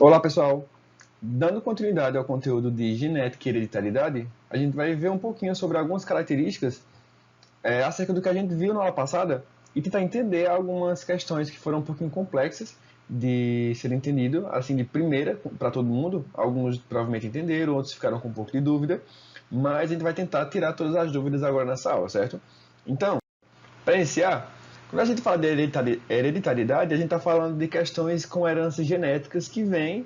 Olá, pessoal! Dando continuidade ao conteúdo de genética e hereditariedade, a gente vai ver um pouquinho sobre algumas características acerca do que a gente viu na aula passada e tentar entender algumas questões que foram um pouquinho complexas de ser entendido, assim, de primeira, para todo mundo. Alguns provavelmente entenderam, outros ficaram com um pouco de dúvida, mas a gente vai tentar tirar todas as dúvidas agora nessa aula, certo? Então, para iniciar, quando a gente fala de hereditariedade, a gente está falando de questões com heranças genéticas que vêm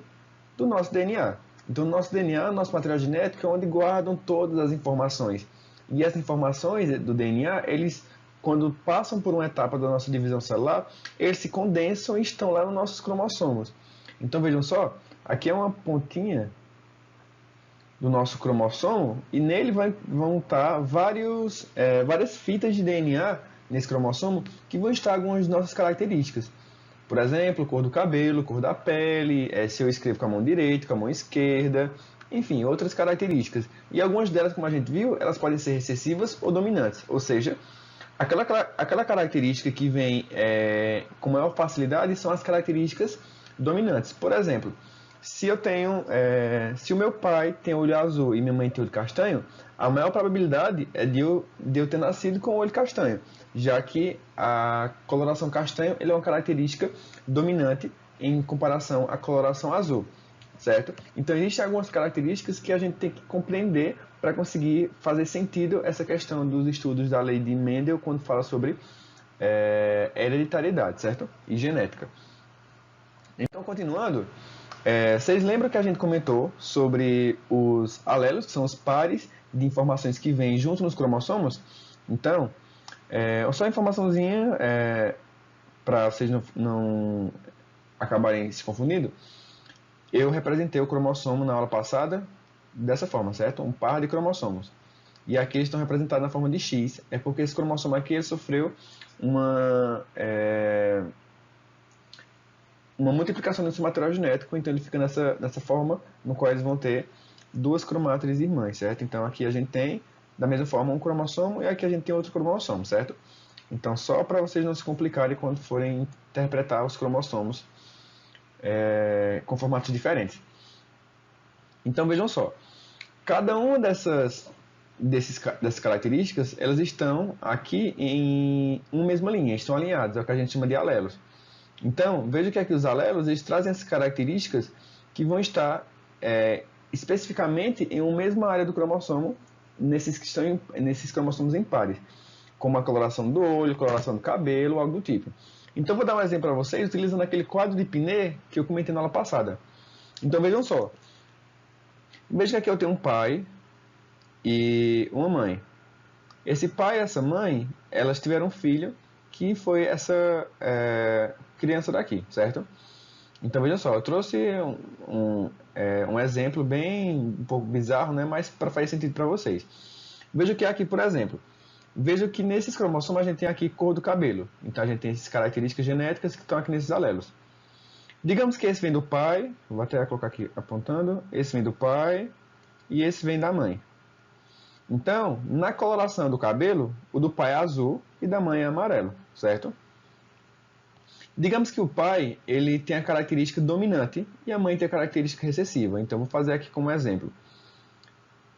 do nosso DNA. Então, o nosso DNA, nosso material genético, é onde guardam todas as informações. E essas informações do DNA, eles, quando passam por uma etapa da nossa divisão celular, eles se condensam e estão lá nos nossos cromossomos. Então, vejam só, aqui é uma pontinha do nosso cromossomo e nele vão estar várias fitas de DNA nesse cromossomo que vão estar algumas nossas características. Por exemplo, cor do cabelo, cor da pele, se eu escrevo com a mão direita, com a mão esquerda, enfim, outras características. E algumas delas, como a gente viu, elas podem ser recessivas ou dominantes, ou seja, aquela característica que vem com maior facilidade são as características dominantes. Por exemplo, se o meu pai tem olho azul e minha mãe tem olho castanho, a maior probabilidade é de eu ter nascido com olho castanho, já que a coloração castanho ele é uma característica dominante em comparação à coloração azul, certo? Então existem algumas características que a gente tem que compreender para conseguir fazer sentido essa questão dos estudos da lei de Mendel quando fala sobre hereditariedade, certo? E genética. Então, continuando, vocês lembram que a gente comentou sobre os alelos, que são os pares de informações que vêm junto nos cromossomos? Então, só uma informaçãozinha para vocês não acabarem se confundindo. Eu representei o cromossomo na aula passada dessa forma, certo? Um par de cromossomos. E aqui eles estão representados na forma de X. É porque esse cromossomo aqui ele sofreu uma multiplicação desse material genético, então ele fica nessa forma, no qual eles vão ter duas cromátides irmãs, certo? Então aqui a gente tem, da mesma forma, um cromossomo e aqui a gente tem outro cromossomo, certo? Então só para vocês não se complicarem quando forem interpretar os cromossomos com formatos diferentes. Então vejam só, cada uma dessas características, elas estão aqui em uma mesma linha, estão alinhadas, é o que a gente chama de alelos. Então, veja que aqui os alelos eles trazem essas características que vão estar especificamente em uma mesma área do cromossomo, nesses cromossomos em pares, como a coloração do olho, coloração do cabelo, algo do tipo. Então, vou dar um exemplo para vocês utilizando aquele quadro de Pinet que eu comentei na aula passada. Então, vejam só. Veja que aqui eu tenho um pai e uma mãe. Esse pai e essa mãe, elas tiveram um filho que foi essa criança daqui, certo? Então veja só, eu trouxe um exemplo bem um pouco bizarro, né? Mas para fazer sentido para vocês. Veja que aqui, por exemplo, veja que nesses cromossomos a gente tem aqui cor do cabelo. Então a gente tem essas características genéticas que estão aqui nesses alelos. Digamos que esse vem do pai, vou até colocar aqui apontando, esse vem do pai e esse vem da mãe. Então, na coloração do cabelo, o do pai é azul e da mãe é amarelo, certo? Digamos que o pai ele tem a característica dominante e a mãe tem a característica recessiva. Então, vou fazer aqui como exemplo.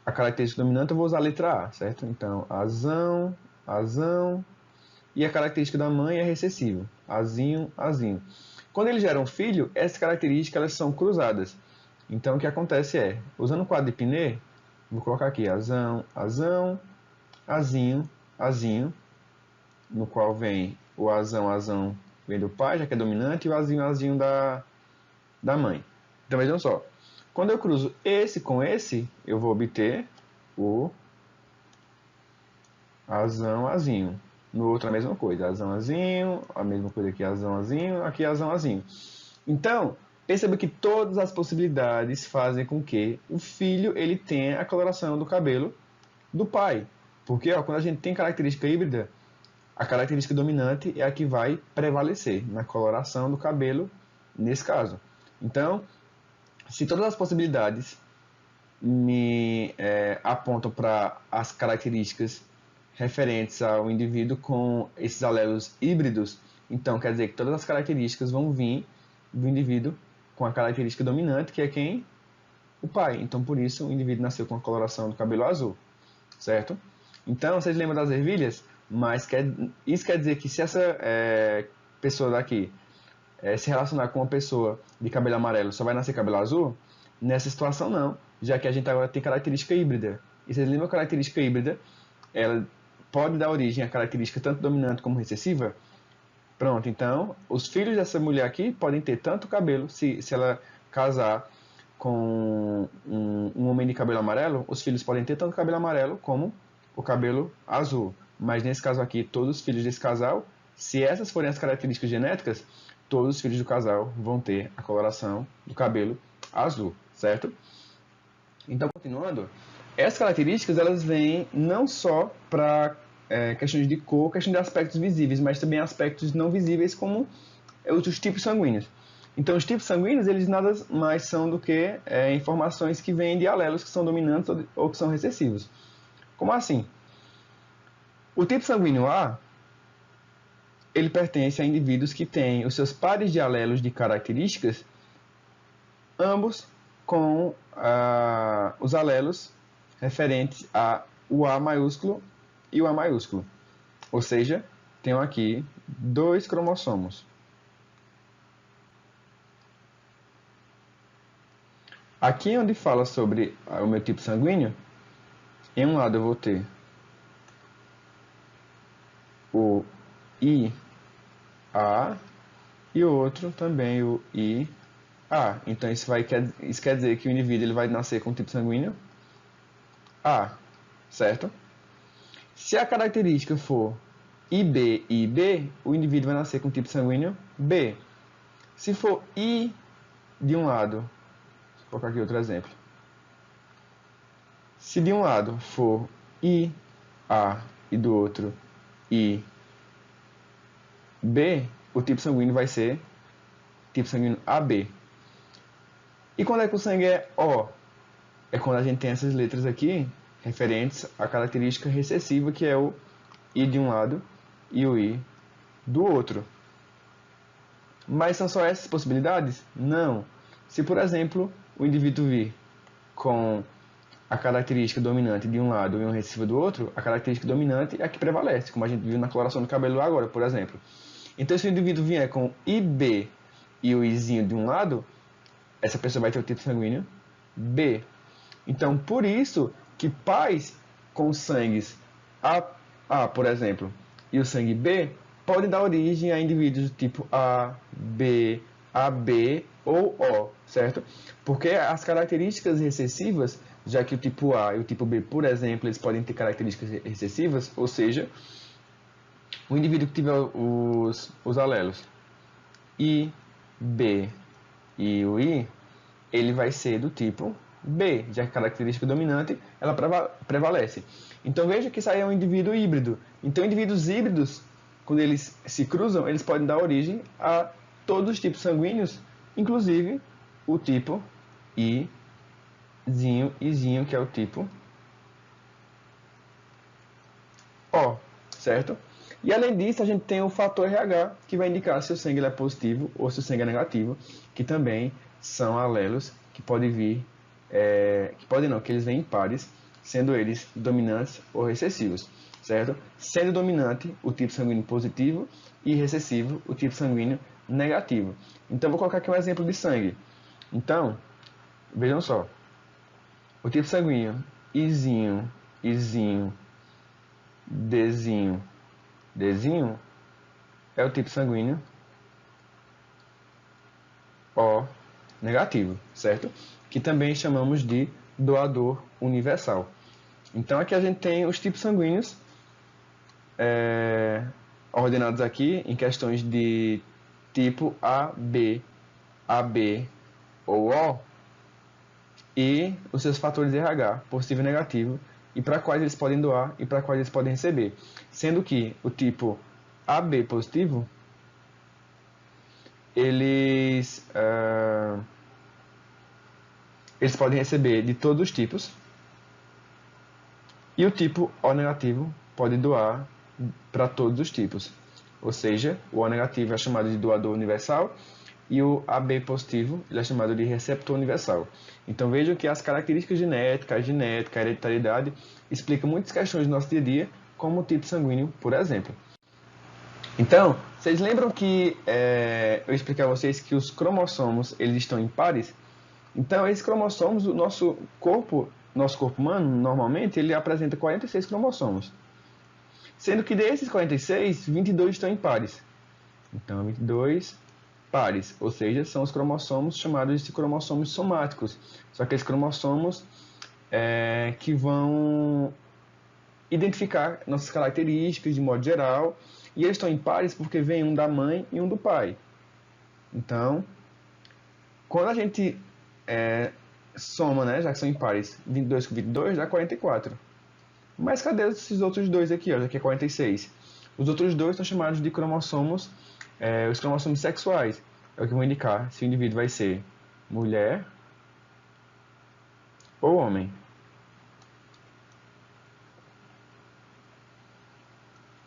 A característica dominante eu vou usar a letra A, certo? Então, azão, azão. E a característica da mãe é recessiva. Azinho, azinho. Quando eles geram um filho, essas características elas são cruzadas. Então, o que acontece é, usando o quadro de Pinet, vou colocar aqui azão, azão, azinho, azinho, no qual vem o azão, azão vem do pai, já que é dominante, e o azinho, azinho da mãe. Então vejam só, quando eu cruzo esse com esse, eu vou obter o azão, azinho. No outro a mesma coisa, azão, azinho, a mesma coisa aqui, azão, azinho, aqui azão, azinho. Então, perceba que todas as possibilidades fazem com que o filho ele tenha a coloração do cabelo do pai. Porque quando a gente tem característica híbrida, a característica dominante é a que vai prevalecer na coloração do cabelo, nesse caso. Então, se todas as possibilidades me apontam para as características referentes ao indivíduo com esses alelos híbridos, então quer dizer que todas as características vão vir do indivíduo com a característica dominante, que é quem? O pai. Então, por isso, o indivíduo nasceu com a coloração do cabelo azul, certo? Então, vocês lembram das ervilhas? Mas isso quer dizer que se essa pessoa daqui se relacionar com uma pessoa de cabelo amarelo, só vai nascer cabelo azul? Nessa situação, não, já que a gente agora tem característica híbrida. E vocês lembram a característica híbrida? Ela pode dar origem à característica tanto dominante como recessiva? Pronto, então, os filhos dessa mulher aqui podem ter tanto cabelo, se ela casar com um homem de cabelo amarelo, os filhos podem ter tanto cabelo amarelo como o cabelo azul. Mas nesse caso aqui, todos os filhos desse casal, se essas forem as características genéticas, todos os filhos do casal vão ter a coloração do cabelo azul, certo? Então, continuando, essas características elas vêm não só para questões de cor, questões de aspectos visíveis, mas também aspectos não visíveis, como os tipos sanguíneos. Então, os tipos sanguíneos, eles nada mais são do que informações que vêm de alelos que são dominantes ou que são recessivos. Como assim? O tipo sanguíneo A, ele pertence a indivíduos que têm os seus pares de alelos de características, ambos com os alelos referentes a o A maiúsculo e o A maiúsculo. Ou seja, tenho aqui 2 cromossomos. Aqui onde fala sobre o meu tipo sanguíneo, em um lado eu vou ter o IA e o outro também o IA. Então isso quer dizer que o indivíduo ele vai nascer com tipo sanguíneo A, certo? Se a característica for IB e IB, o indivíduo vai nascer com tipo sanguíneo B. Se for I de um lado, vou colocar aqui outro exemplo. Se de um lado for IA e do outro IB, o tipo sanguíneo vai ser tipo sanguíneo AB. E quando é que o sangue é O? É quando a gente tem essas letras aqui referentes à característica recessiva, que é o I de um lado e o I do outro. Mas são só essas possibilidades? Não. Se, por exemplo, o indivíduo vir com a característica dominante de um lado e um recessivo do outro, a característica dominante é a que prevalece, como a gente viu na coloração do cabelo agora, por exemplo. Então, se o indivíduo vier com IB e o Izinho de um lado, essa pessoa vai ter o tipo sanguíneo B. Então, por isso que pais com sangues A, por exemplo, e o sangue B podem dar origem a indivíduos do tipo A, B, AB ou O, certo? Porque as características recessivas, já que o tipo A e o tipo B, por exemplo, eles podem ter características recessivas, ou seja, o indivíduo que tiver os alelos I, B e o I, ele vai ser do tipo B, já que a característica dominante ela prevalece. Então veja que isso aí é um indivíduo híbrido. Então indivíduos híbridos, quando eles se cruzam, eles podem dar origem a todos os tipos sanguíneos, inclusive o tipo Izinho, Izinho, que é o tipo O, certo? E além disso, a gente tem o fator RH, que vai indicar se o sangue é positivo ou se o sangue é negativo, que também são alelos que podem vir, que eles vêm em pares, sendo eles dominantes ou recessivos, certo? Sendo dominante o tipo sanguíneo positivo e recessivo o tipo sanguíneo negativo. Então, vou colocar aqui um exemplo de sangue. Então, vejam só. O tipo sanguíneo Izinho, Izinho, Dzinho, Dzinho é o tipo sanguíneo O negativo, certo? Que também chamamos de doador universal. Então aqui a gente tem os tipos sanguíneos ordenados aqui em questões de tipo A, B, AB ou O e os seus fatores RH, positivo e negativo, e para quais eles podem doar e para quais eles podem receber. Sendo que o tipo AB positivo, eles podem receber de todos os tipos, e o tipo O negativo pode doar para todos os tipos. Ou seja, o O negativo é chamado de doador universal e o AB positivo ele é chamado de receptor universal. Então vejam que as características genéticas, a hereditariedade, explicam muitas questões do nosso dia a dia, como o tipo sanguíneo, por exemplo. Então, vocês lembram que eu expliquei a vocês que os cromossomos eles estão em pares? Então, esses cromossomos, o nosso corpo humano, normalmente, ele apresenta 46 cromossomos. Sendo que desses 46, 22 estão em pares. Então, 22 pares, ou seja, são os cromossomos chamados de cromossomos somáticos. São aqueles cromossomos que vão identificar nossas características de modo geral, e eles estão em pares porque vem um da mãe e um do pai. Então, quando a gente soma, né, já que são em pares, 22 com 22 dá 44. Mas cadê esses outros dois aqui, ó, já que é 46? Os outros dois estão chamados de cromossomos, os cromossomos sexuais. É o que vão indicar se o indivíduo vai ser mulher ou homem.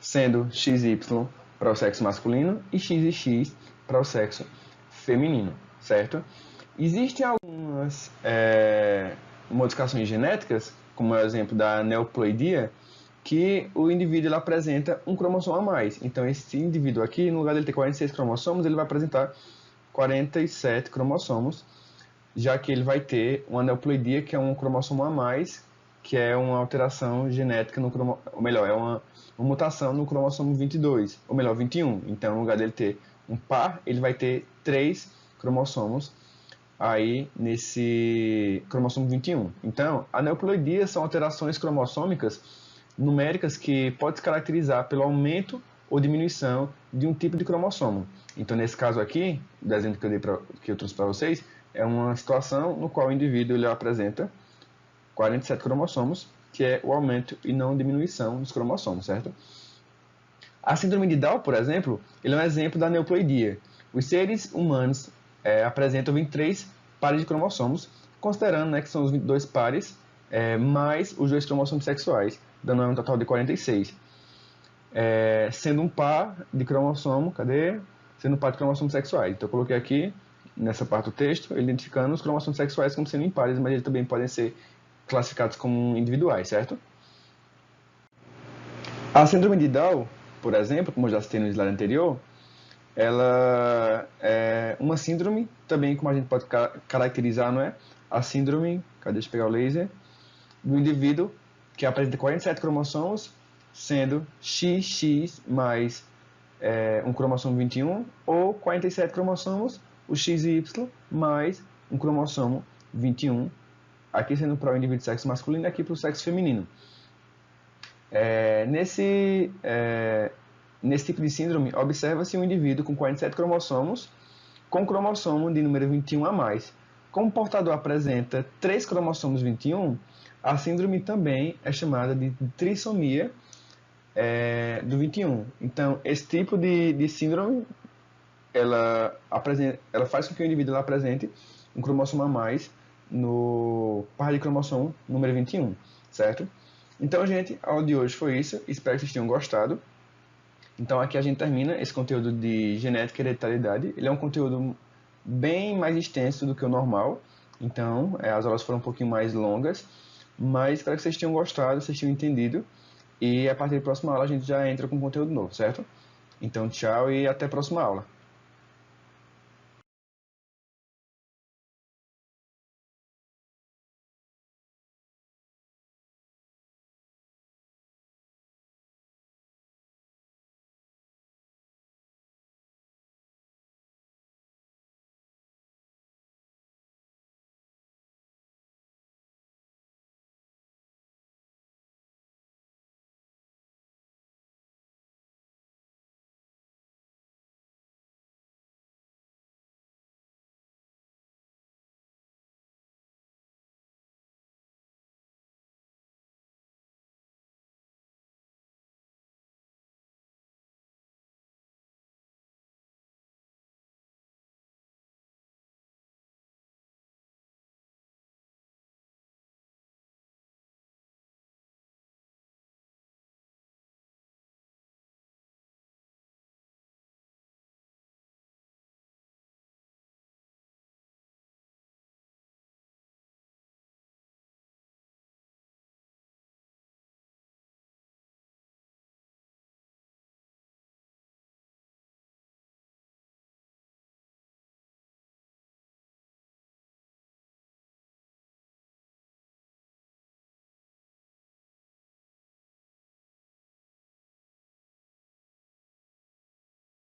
Sendo XY para o sexo masculino e XX para o sexo feminino, certo? Existem algumas modificações genéticas, como é o exemplo da aneuploidia, que o indivíduo ele apresenta um cromossomo a mais. Então, esse indivíduo aqui, no lugar dele ter 46 cromossomos, ele vai apresentar 47 cromossomos, já que ele vai ter uma aneuploidia, que é um cromossomo a mais, que é uma alteração genética no cromossomo, ou melhor, é uma mutação no cromossomo 22, ou melhor, 21. Então, no lugar dele ter um par, ele vai ter 3 cromossomos aí nesse cromossomo 21. Então, aneuploidias são alterações cromossômicas numéricas que pode se caracterizar pelo aumento ou diminuição de um tipo de cromossomo. Então, nesse caso aqui, o desenho que eu trouxe para vocês, é uma situação no qual o indivíduo ele apresenta 47 cromossomos, que é o aumento e não diminuição dos cromossomos, certo? A síndrome de Down, por exemplo, ele é um exemplo da aneuploidia. Os seres humanos apresentam 23 pares de cromossomos, considerando, né, que são os 22 pares mais os 2 cromossomos sexuais, dando um total de 46. Sendo um par de cromossomo, Sendo um par de cromossomos sexuais. Então eu coloquei aqui, nessa parte do texto, identificando os cromossomos sexuais como sendo impares, mas eles também podem ser classificados como individuais, certo? A síndrome de Down, por exemplo, como eu já citei no slide anterior, ela é uma síndrome, também como a gente pode caracterizar, não é? A síndrome, deixa eu pegar o laser, do indivíduo que apresenta 47 cromossomos, sendo XX mais um cromossomo 21, ou 47 cromossomos, o XY mais um cromossomo 21, aqui sendo para o indivíduo de sexo masculino e aqui para o sexo feminino. Nesse tipo de síndrome, observa-se um indivíduo com 47 cromossomos, com cromossomo de número 21 a mais. Como o portador apresenta 3 cromossomos 21, a síndrome também é chamada de trissomia do 21. Então, esse tipo de síndrome, ela faz com que o indivíduo apresente um cromossomo a mais no par de cromossomo número 21, certo? Então, gente, a aula de hoje foi isso. Espero que vocês tenham gostado. Então, aqui a gente termina esse conteúdo de genética e hereditariedade. Ele é um conteúdo bem mais extenso do que o normal. Então, as aulas foram um pouquinho mais longas. Mas espero que vocês tenham gostado, vocês tenham entendido. E a partir da próxima aula a gente já entra com conteúdo novo, certo? Então, tchau e até a próxima aula.